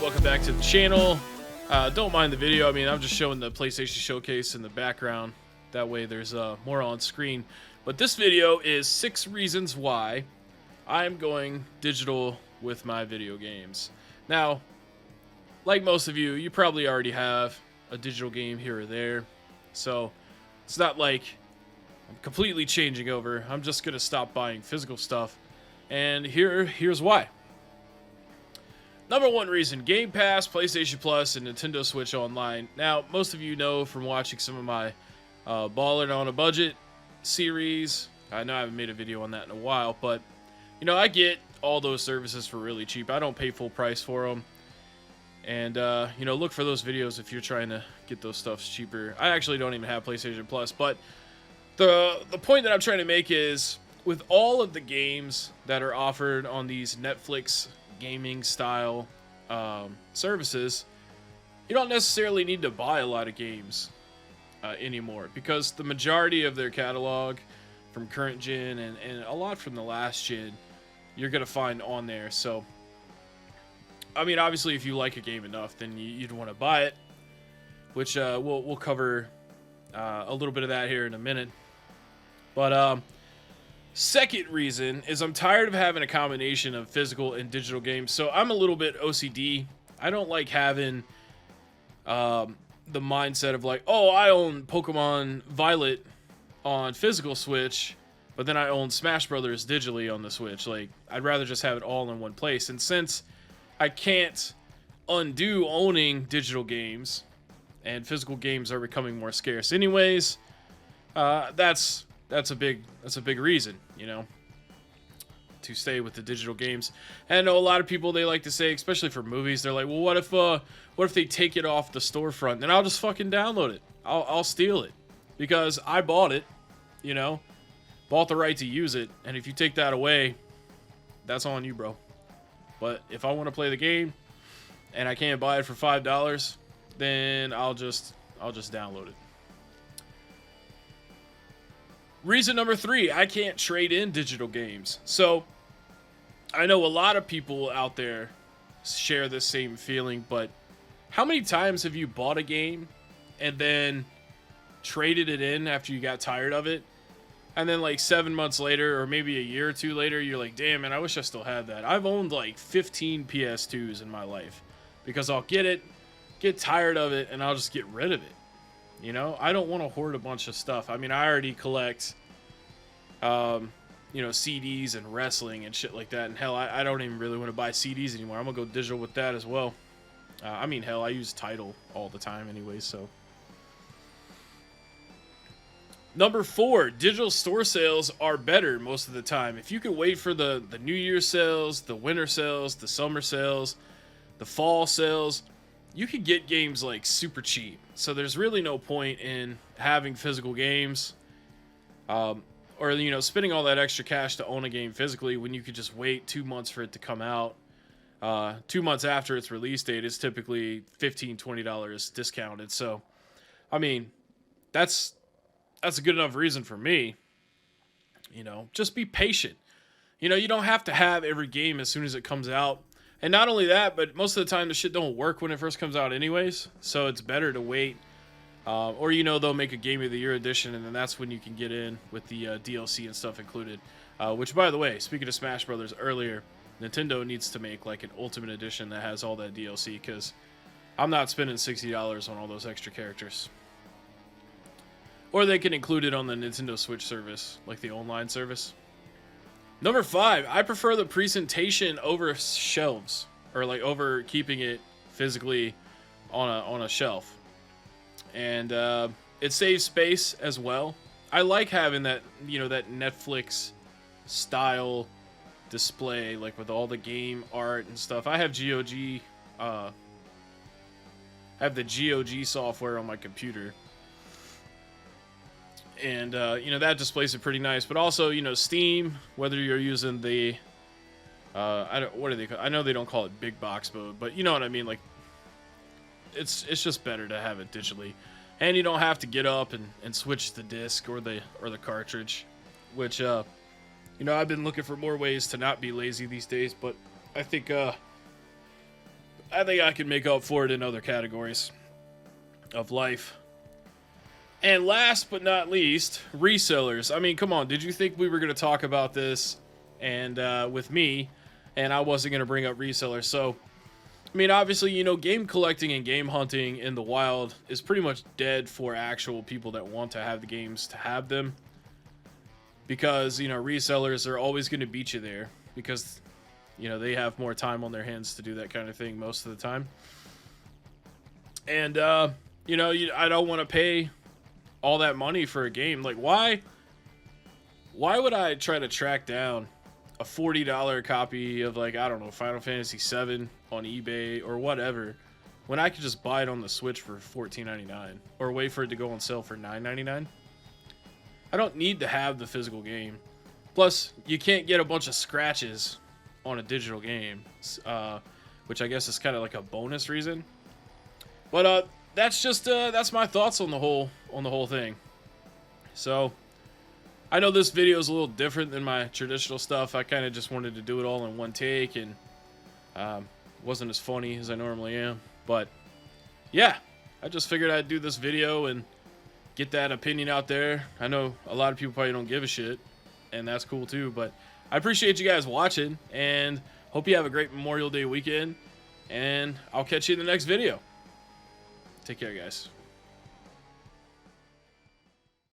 welcome back to the channel. Don't mind the video. I mean, I'm just showing the PlayStation Showcase in the background. That way there's more on screen. But this video is 6 reasons why I'm going digital with my video games. Now, like most of you, you probably already have a digital game here or there. So it's not like I'm completely changing over. I'm just going to stop buying physical stuff. And here's why. Number one reason, Game Pass, PlayStation Plus, and Nintendo Switch Online. Now, most of you know from watching some of my Ballin' on a Budget series. I know I haven't made a video on that in a while, but, you know, I get all those services for really cheap. I don't pay full price for them. And, you know, look for those videos if you're trying to get those stuffs cheaper. I actually don't even have PlayStation Plus, but the point that I'm trying to make is, with all of the games that are offered on these Netflix gaming style services, you don't necessarily need to buy a lot of games anymore, because the majority of their catalog from current gen and a lot from the last gen you're gonna find on there. So I mean, obviously if you like a game enough, then you'd want to buy it, which we'll cover a little bit of that here in a minute. But second reason is I'm tired of having a combination of physical and digital games. So I'm a little bit OCD. I don't like having the mindset of like, oh, I own Pokemon Violet on physical Switch, but then I own Smash Brothers digitally on the Switch. Like, I'd rather just have it all in one place. And since I can't undo owning digital games, and physical games are becoming more scarce anyways, that's a big reason, you know, to stay with the digital games. And I know a lot of people, they like to say, especially for movies, they're like, well, what if they take it off the storefront? Then I'll just fucking download it. I'll steal it because I bought it, you know, bought the right to use it. And if you take that away, that's on you, bro. But if I want to play the game and I can't buy it for $5, then I'll just download it. Reason number 3, I can't trade in digital games. So I know a lot of people out there share the same feeling, but how many times have you bought a game and then traded it in after you got tired of it? And then like 7 months later, or maybe a year or two later, you're like, damn, man, I wish I still had that. I've owned like 15 PS2s in my life because I'll get it, get tired of it, and I'll just get rid of it. You know, I don't want to hoard a bunch of stuff. I mean, I already collect, you know, CDs and wrestling and shit like that. And hell, I don't even really want to buy CDs anymore. I'm going to go digital with that as well. I mean, hell, I use Tidal all the time anyway, so. Number 4, digital store sales are better most of the time. If you could wait for the New Year's sales, the winter sales, the summer sales, the fall sales, you could get games like super cheap. So there's really no point in having physical games, or, you know, spending all that extra cash to own a game physically when you could just wait 2 months for it to come out. 2 months after its release date is typically $15, $20 discounted. So, I mean, that's a good enough reason for me. You know, just be patient. You know, you don't have to have every game as soon as it comes out. And not only that, but most of the time the shit don't work when it first comes out anyways. So it's better to wait. Or, you know, they'll make a Game of the Year edition, and then that's when you can get in with the DLC and stuff included. Which, by the way, speaking of Smash Brothers earlier, Nintendo needs to make like an Ultimate Edition that has all that DLC, because I'm not spending $60 on all those extra characters. Or they can include it on the Nintendo Switch service, like the online service. Number 5, I prefer the presentation over shelves, or like over keeping it physically on a shelf. And it saves space as well. I like having that, you know, that Netflix style display, like with all the game art and stuff. I have GOG, the GOG software on my computer. And, you know, that displays it pretty nice. But also, you know, Steam, whether you're using the, what do they call it? I know they don't call it big box mode, but you know what I mean? Like, it's just better to have it digitally. And you don't have to get up and switch the disc or the cartridge. Which, you know, I've been looking for more ways to not be lazy these days. But I think I think I can make up for it in other categories of life. And last but not least, resellers. I mean, come on, did you think we were going to talk about this and with me, and I wasn't going to bring up resellers? So, I mean, obviously, you know, game collecting and game hunting in the wild is pretty much dead for actual people that want to have the games to have them. Because, you know, resellers are always going to beat you there because, you know, they have more time on their hands to do that kind of thing most of the time. And, you know, I don't want to pay all that money for a game. Like, why would I try to track down a $40 copy of, like, I don't know, Final Fantasy VII on eBay or whatever when I could just buy it on the Switch for $14.99 or wait for it to go on sale for $9.99? I don't need to have the physical game. Plus, you can't get a bunch of scratches on a digital game, which I guess is kind of like a bonus reason. But that's just that's my thoughts on the whole thing. So I know this video is a little different than my traditional stuff. I kind of just wanted to do it all in one take, and wasn't as funny as I normally am. But yeah, I just figured I'd do this video and get that opinion out there. I know a lot of people probably don't give a shit, and that's cool too. But I appreciate you guys watching, and hope you have a great Memorial Day weekend. And I'll catch you in the next video. Take care, guys.